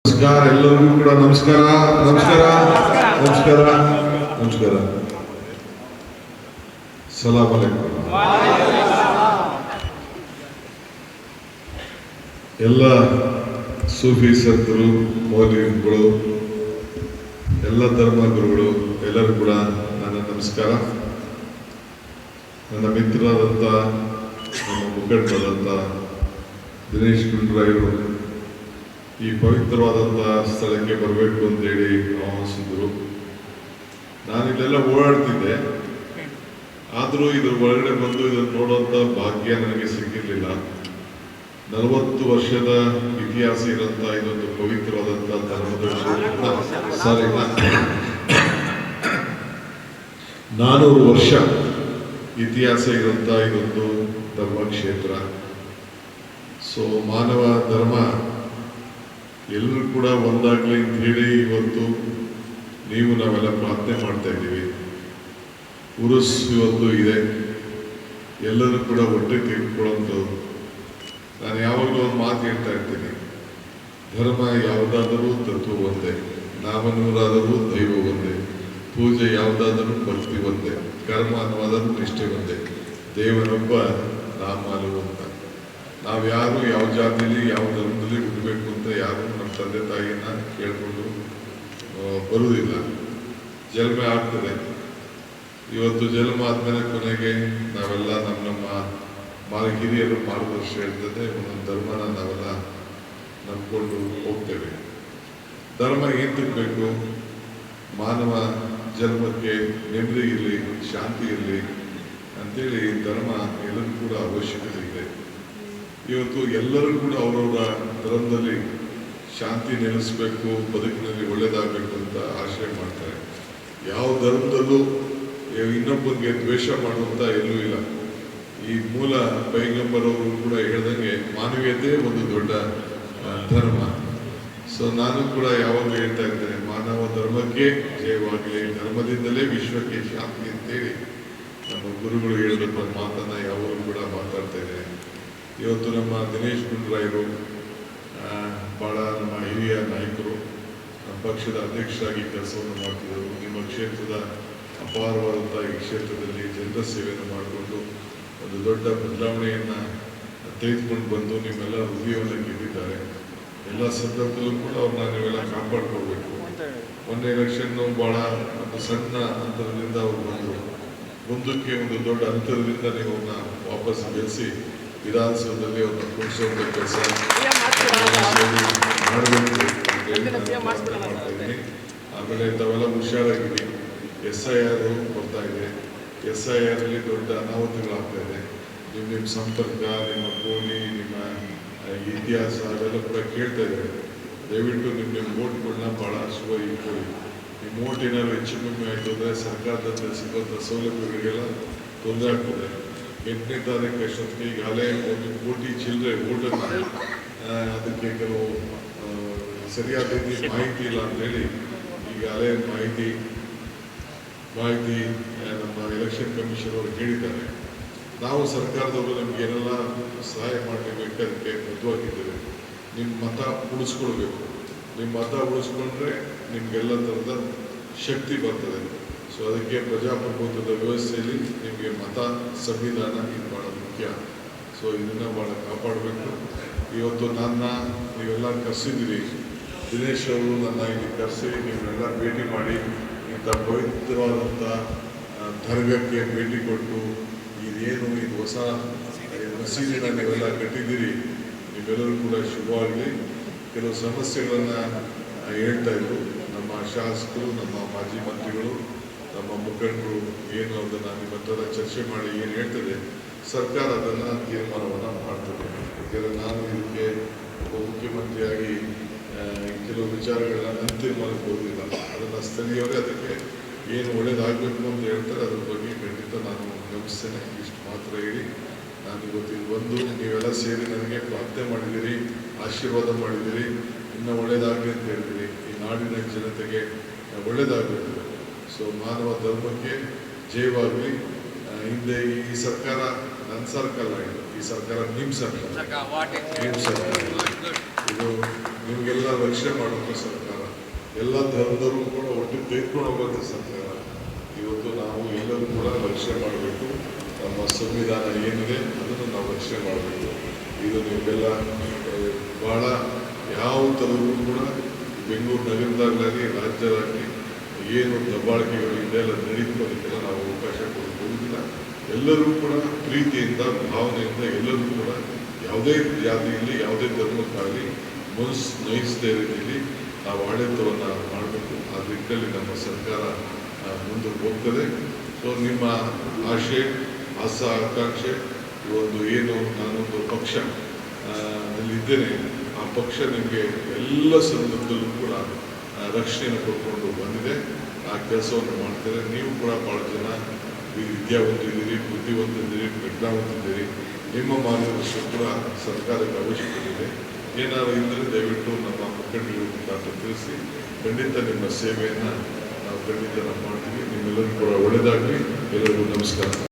ನಮಸ್ಕಾರ ಎಲ್ಲರಿಗೂ ಕೂಡ ನಮಸ್ಕಾರ ನಮಸ್ಕಾರ ನಮಸ್ಕಾರ ನಮಸ್ಕಾರ ಸಲಾಮ್ ಅಲೈಕುಂ. ಎಲ್ಲ ಸೂಫಿ ಸಂತರು ಮೌಲ್ವಿಗಳು ಎಲ್ಲ ಧರ್ಮ ಗುರುಗಳು ಎಲ್ಲರೂ ಕೂಡ ನನ್ನ ನಮಸ್ಕಾರ. ನನ್ನ ಮಿತ್ರರಾದಂಥ ನಮ್ಮ ಮುಖಂಡರಾದಂಥ ದಿನೇಶ್ ಗುಂಡ್ರಾಯರು ಈ ಪವಿತ್ರವಾದಂಥ ಸ್ಥಳಕ್ಕೆ ಬರಬೇಕು ಅಂತೇಳಿ ಆಹ್ವಾನಿಸಿದ್ರು. ನಾನಿಲ್ಲೆಲ್ಲ ಓಡಾಡ್ತಿದ್ದೆ, ಆದರೂ ಇದ್ರ ಒಳಗಡೆ ಬಂದು ಇದನ್ನು ನೋಡುವಂಥ ಭಾಗ್ಯ ನನಗೆ ಸಿಕ್ಕಿರಲಿಲ್ಲ. 40 ವರ್ಷದ ಇತಿಹಾಸ ಇರೋಂಥ ಇದೊಂದು ಪವಿತ್ರವಾದಂಥ ಧರ್ಮದ 400 ವರ್ಷ ಇತಿಹಾಸ ಇರೋಂಥ ಇದೊಂದು ಧರ್ಮಕ್ಷೇತ್ರ. ಸೊ ಮಾನವ ಧರ್ಮ ಎಲ್ಲರೂ ಕೂಡ ಒಂದಾಗಲಿ ಅಂತ ಹೇಳಿ ಇವತ್ತು ನಾವೆಲ್ಲ ಪ್ರಾರ್ಥನೆ ಮಾಡ್ತಾ ಇದ್ದೀವಿ. ಉರುಸ್ ಇವತ್ತು ಇದೆ, ಎಲ್ಲರೂ ಕೂಡ ಒಟ್ಟಿಗೆ ತೆಗೆದುಕೊಳ್ಳುವಂಥದ್ದು. ನಾನು ಯಾವಾಗಲೂ ಒಂದು ಮಾತು ಹೇಳ್ತಾ ಇರ್ತೀನಿ, ಧರ್ಮ ಯಾವುದಾದರೂ ತತ್ವ ಒಂದೇ, ನಾಮನೂರಾದರೂ ದೈವ ಒಂದೇ, ಪೂಜೆ ಯಾವುದಾದರೂ ಭಕ್ತಿ ಒಂದೇ, ಕರ್ಮ ಅನ್ನೋದಾದರೂ ನಿಷ್ಠೆ ಒಂದೇ, ದೇವನೊಬ್ಬ ನಾಮಾಲು ಅಂತ. ನಾವು ಯಾರು ಯಾವ ಜಾತಿಯಲ್ಲಿ ಯಾವ ಧರ್ಮದಲ್ಲಿ ಹುಟ್ಟಬೇಕು ಅಂತ ಯಾರು ನಮ್ಮ ತಂದೆ ತಾಯಿಯನ್ನ ಕೇಳಿಕೊಂಡು ಬರುವುದಿಲ್ಲ. ಜನ್ಮ ಆಗ್ತದೆ. ಇವತ್ತು ಜನ್ಮ ಆದ್ಮೇಲೆ ಕೊನೆಗೆ ನಾವೆಲ್ಲ ನಮ್ಮ ಹಿರಿಯರು ಮಾರ್ಗದರ್ಶನ ಇರ್ತದೆ, ಒಂದೊಂದು ಧರ್ಮನ ನಾವೆಲ್ಲ ನಂಬ್ಕೊಂಡು ಹೋಗ್ತೇವೆ. ಧರ್ಮ ಏನ್ ಬೇಕು? ಮಾನವ ಜನ್ಮಕ್ಕೆ ನೆಮ್ಮದಿ ಇರಲಿ, ಶಾಂತಿ ಇರಲಿ ಅಂತೇಳಿ ಧರ್ಮ ಎಲ್ಲರೂ ಕೂಡ ಅವಶ್ಯಕತೆ ಇದೆ. ಇವತ್ತು ಎಲ್ಲರೂ ಕೂಡ ಅವರವರ ಧರ್ಮದಲ್ಲಿ ಶಾಂತಿ ನೆಲೆಸಬೇಕು, ಬದುಕಿನಲ್ಲಿ ಒಳ್ಳೇದಾಗಬೇಕು ಅಂತ ಆಶಯ ಮಾಡ್ತಾರೆ. ಯಾವ ಧರ್ಮದಲ್ಲೂ ಇನ್ನೊಬ್ಬರಿಗೆ ದ್ವೇಷ ಮಾಡುವಂತ ಎಲ್ಲೂ ಇಲ್ಲ. ಈ ಮೂಲ ಪೈಗಂಬರ್ ಅವರು ಕೂಡ ಹೇಳ್ದಂಗೆ ಮಾನವೀಯತೆ ಒಂದು ದೊಡ್ಡ ಧರ್ಮ. ಸೊ ನಾನು ಕೂಡ ಯಾವಾಗಲೂ ಹೇಳ್ತಾ ಇರ್ತೇನೆ, ಮಾನವ ಧರ್ಮಕ್ಕೆ ಜಯವಾಗಲಿ, ಧರ್ಮದಿಂದಲೇ ವಿಶ್ವಕ್ಕೆ ಶಾಂತಿ ಅಂತೇಳಿ ನಮ್ಮ ಗುರುಗಳು ಹೇಳಿದಂಥ ಮಾತನ್ನ ಯಾವಾಗಲೂ ಕೂಡ ಮಾತಾಡ್ತಾ ಇದ್ದೇನೆ. ಇವತ್ತು ನಮ್ಮ ದಿನೇಶ್ ಗುಂಡ್ರಾಯರು ಭಾಳ ನಮ್ಮ ಹಿರಿಯ ನಾಯಕರು, ನಮ್ಮ ಪಕ್ಷದ ಅಧ್ಯಕ್ಷರಾಗಿ ಕೆಲಸವನ್ನು ಮಾಡ್ತಿದ್ದರು. ನಿಮ್ಮ ಕ್ಷೇತ್ರದ ಅಪಾರವಾದಂಥ ಈ ಕ್ಷೇತ್ರದಲ್ಲಿ ಜನರ ಸೇವೆಯನ್ನು ಮಾಡಿಕೊಂಡು ಒಂದು ದೊಡ್ಡ ಬದಲಾವಣೆಯನ್ನು ತೆಗೆದುಕೊಂಡು ಬಂದು ನಿಮ್ಮೆಲ್ಲ ಹೃದಯವನ್ನು ಗೆದ್ದಿದ್ದಾರೆ. ಎಲ್ಲ ಸಂದರ್ಭದಲ್ಲೂ ಕೂಡ ಅವ್ರನ್ನ ನೀವೆಲ್ಲ ಕಾಪಾಡ್ಕೊಳ್ಬೇಕು. ಮೊನ್ನೆ ಎಲೆಕ್ಷನ್ನು ಭಾಳ ಒಂದು ಸಣ್ಣ ಅಂತರದಿಂದ ಅವ್ರು ಬಂದರು, ಮುಂದಕ್ಕೆ ಒಂದು ದೊಡ್ಡ ಅಂತರದಿಂದ ನೀವು ಅವ್ರನ್ನ ವಾಪಸ್ ಗೆಲ್ಲಿಸಿ ವಿಧಾನಸೌಧದಲ್ಲಿ ಅವ್ರನ್ನ ಕೂರಿಸುವಂಥ ಕೆಲಸ ಮಾಡಬೇಕು ಮಾಡ್ತಾ ಇದ್ದೀನಿ. ಆಮೇಲೆ ತಾವೆಲ್ಲ ಹುಷಾರಾಗಿರಿ. SIR ಬರ್ತಾ ಇದೆ. SIR ಅಲ್ಲಿ ದೊಡ್ಡ ಅನಾಹುತಗಳಾಗ್ತಾ ಇದೆ. ನಿಮ್ಮ ಸಂಪರ್ಕ, ನಿಮ್ಮ ಫೋನಿ, ನಿಮ್ಮ ಇತಿಹಾಸ ಅವೆಲ್ಲ ಕೂಡ ಕೇಳ್ತಾ ಇದ್ದಾರೆ. ದಯವಿಟ್ಟು ನಿಮ್ಮ ವೋಟ್ಗಳನ್ನ ಭಾಳ ಶುಭ ಇಟ್ಕೊಳ್ಳಿ. ನಿಮ್ಮ ವೋಟ್ ಏನಾದ್ರು ಹೆಚ್ಚು ಕಮ್ಮಿ ಆಯಿತು ಅಂದರೆ ಸರ್ಕಾರದಿಂದ ಸಿಗುವಂಥ ಸೌಲಭ್ಯಗಳಿಗೆಲ್ಲ ತೊಂದರೆ ಆಗ್ತದೆ. 8ನೇ ತಾರೀಕು ಅಷ್ಟೊತ್ತಿಗೆ ಈಗಾಗಲೇ 1 ಕೋಟಿ ಚಿಲ್ಲರೆ ವೋಟನ್ನು ಅದಕ್ಕೆ ಕೆಲವು ಸರಿಯಾದ ರೀತಿ ಮಾಹಿತಿ ಇಲ್ಲ ಅಂತೇಳಿ ಈಗಾಗಲೇ ಮಾಹಿತಿ ನಮ್ಮ ಎಲೆಕ್ಷನ್ ಕಮಿಷನ್ ಅವರು ಹೇಳಿದ್ದಾರೆ. ನಾವು ಸರ್ಕಾರದವರು ನಿಮ್ಗೆ ಏನೆಲ್ಲ ಸಹಾಯ ಮಾಡಲೇಬೇಕು ಅದಕ್ಕೆ ಬದ್ಧವಾಗಿದ್ದೇವೆ. ನಿಮ್ಮ ಮತ ಉಳಿಸ್ಕೊಳ್ಬೇಕು. ನಿಮ್ಮ ಮತ ಉಳಿಸ್ಕೊಂಡ್ರೆ ನಿಮಗೆಲ್ಲ ಥರದ ಶಕ್ತಿ ಬರ್ತದೆ. ಸೊ ಅದಕ್ಕೆ ಪ್ರಜಾಪ್ರಭುತ್ವದ ವ್ಯವಸ್ಥೆಯಲ್ಲಿ ನಿಮಗೆ ಮತ, ಸಂವಿಧಾನ ಇದು ಭಾಳ ಮುಖ್ಯ. ಸೊ ಇದನ್ನು ಭಾಳ ಕಾಪಾಡಬೇಕು. ಇವತ್ತು ನೀವೆಲ್ಲ ಕರೆಸಿದ್ದೀರಿ. ದಿನೇಶ್ ಅವರು ನನ್ನ ಇಲ್ಲಿ ಕರೆಸಿ ನೀವೆಲ್ಲ ಭೇಟಿ ಮಾಡಿ ಇಂಥ ಪವಿತ್ರವಾದಂಥ ದರ್ಗಕ್ಕೆ ಭೇಟಿ ಕೊಟ್ಟು ಇದು ಹೊಸ ಮಸೀದಿನ ನೀವೆಲ್ಲ ಕಟ್ಟಿದ್ದೀರಿ. ನೀವೆಲ್ಲರೂ ಕೂಡ ಶುಭವಾಗಲಿ. ಕೆಲವು ಸಮಸ್ಯೆಗಳನ್ನು ಹೇಳ್ತಾ ಇದ್ರು ನಮ್ಮ ಶಾಸಕರು, ನಮ್ಮ ಮಾಜಿ ಮಂತ್ರಿಗಳು, ನಮ್ಮ ಮುಖಂಡರು. ಏನು ಅದನ್ನು ನಿಮ್ಮ ಹತ್ರ ಚರ್ಚೆ ಮಾಡಿ ಏನು ಹೇಳ್ತದೆ ಸರ್ಕಾರ ಅದನ್ನು ತೀರ್ಮಾನವನ್ನು ಮಾಡ್ತದೆ. ಯಾಕೆಂದರೆ ನಾನು ಇದಕ್ಕೆ ಮುಖ್ಯಮಂತ್ರಿಯಾಗಿ ಕೆಲವು ವಿಚಾರಗಳನ್ನ ನನ್ನ ತೀರ್ಮಾನಕ್ಕೆ ಹೋಗಲಿಲ್ಲ. ಅದನ್ನು ಸ್ಥಳೀಯವರೇ ಅದಕ್ಕೆ ಏನು ಒಳ್ಳೇದಾಗಬೇಕು ಅಂತ ಹೇಳ್ತಾರೆ, ಅದ್ರ ಬಗ್ಗೆ ಖಂಡಿತ ನಾನು ಗಮನಿಸ್ತೇನೆ. ಇಷ್ಟು ಮಾತ್ರ ಹೇಳಿ ನಾನು ಇವತ್ತಿನ ಬಂದು ನೀವೆಲ್ಲ ಸೇರಿ ನನಗೆ ಪ್ರಾರ್ಥನೆ ಮಾಡಿದ್ದೀರಿ, ಆಶೀರ್ವಾದ ಮಾಡಿದ್ದೀರಿ. ಇನ್ನೂ ಒಳ್ಳೇದಾಗಲಿ ಅಂತ ಹೇಳ್ತೀರಿ. ಈ ನಾಡಿನ ಜನತೆಗೆ ಒಳ್ಳೇದಾಗಬೇಕು. ಸೊ ಮಾನವ ಧರ್ಮಕ್ಕೆ ಜಯವಾಗಲಿ. ಹಿಂದೆ ಈ ಸರ್ಕಾರ ನನ್ನ ಸರ್ಕಾರ, ಈ ಸರ್ಕಾರ ನಿಮ್ಮ ಸರ್ಕಾರ, ನಿಮ್ಮ ಸರ್ಕಾರ. ಇದು ನಿಮಗೆಲ್ಲ ರಕ್ಷಣೆ ಮಾಡುವಂಥ ಸರ್ಕಾರ, ಎಲ್ಲ ಧರ್ಮದವರು ಕೂಡ ಒಟ್ಟಿಗೆ ತೆಗೆದುಕೊಂಡು ಹೋಗುವಂಥ ಸರ್ಕಾರ. ಇವತ್ತು ನಾವು ಎಲ್ಲರೂ ಕೂಡ ರಕ್ಷಣೆ ಮಾಡಬೇಕು. ನಮ್ಮ ಸಂವಿಧಾನ ಏನಿದೆ ಅದನ್ನು ನಾವು ರಕ್ಷಣೆ ಮಾಡಬೇಕು. ಇದು ನೀವೆಲ್ಲ ಭಾಳ ಯಾವ ಥರದೂ ಕೂಡ ಬೆಂಗಳೂರು ನಗರದಾಗಲಾಗಲಿ ರಾಜ್ಯದಾಗಲಿ ಏನು ದಬ್ಬಾಳಿಕೆಗಳು ಇದೆಲ್ಲ ನಡೀತೋದಕ್ಕೆಲ್ಲ ನಾವು ಅವಕಾಶ ಕೊಡುವುದಿಲ್ಲ. ಎಲ್ಲರೂ ಕೂಡ ಪ್ರೀತಿಯಿಂದ ಭಾವನೆಯಿಂದ ಎಲ್ಲರೂ ಕೂಡ ಯಾವುದೇ ಜಾತಿಯಲ್ಲಿ ಯಾವುದೇ ಧರ್ಮಕ್ಕಾಗಲಿ ಮನಸ್ಸು ನಯಿಸದೇ ರೀತಿಯಲ್ಲಿ ನಾವು ಆಡಳಿತವನ್ನು ಮಾಡಬೇಕು. ಆ ನಿಟ್ಟಿನಲ್ಲಿ ನಮ್ಮ ಸರ್ಕಾರ ಮುಂದಕ್ಕೆ ಹೋಗ್ತದೆ. ಸೊ ನಿಮ್ಮ ಆಶೆ ಆಕಾಂಕ್ಷೆ ಒಂದು ಏನು ನಾನೊಂದು ಪಕ್ಷ ನಲ್ಲಿದ್ದೇನೆ, ಆ ಪಕ್ಷ ನಿಮಗೆ ಎಲ್ಲ ಸಂದರ್ಭದಲ್ಲೂ ಕೂಡ ರಕ್ಷಣೆಯನ್ನು ಕೊಡ್ಕೊಂಡು ಬಂದಿದೆ. ಆ ಕೆಲಸವನ್ನು ಮಾಡ್ತಾರೆ. ನೀವು ಕೂಡ ಭಾಳ ಜನ ವಿದ್ಯಾವಂತಿದ್ದೀರಿ, ಬುದ್ಧಿವಂತಿದ್ದೀರಿ, ಪ್ರಜ್ಞಾವಂತಿದ್ದೀರಿ. ನಿಮ್ಮ ಮಾರ್ಗದರ್ಶನ ಕೂಡ ಸರ್ಕಾರಕ್ಕೆ ಅವಶ್ಯಕತೆ ಇದೆ. ಏನಾದರೂ ಇದ್ದರೆ ದಯವಿಟ್ಟು ನಮ್ಮ ಮುಖಂಡರಿಗೆ ಮುಖಾಂತರ ತಿಳಿಸಿ. ಖಂಡಿತ ನಿಮ್ಮ ಸೇವೆಯನ್ನು ನಾವು ಖಂಡಿತ ನಾವು ಮಾಡ್ತೀವಿ. ನಿಮ್ಮೆಲ್ಲರೂ ಕೂಡ ಒಳ್ಳೆಯದಾಗಲಿ. ಎಲ್ಲರಿಗೂ ನಮಸ್ಕಾರ.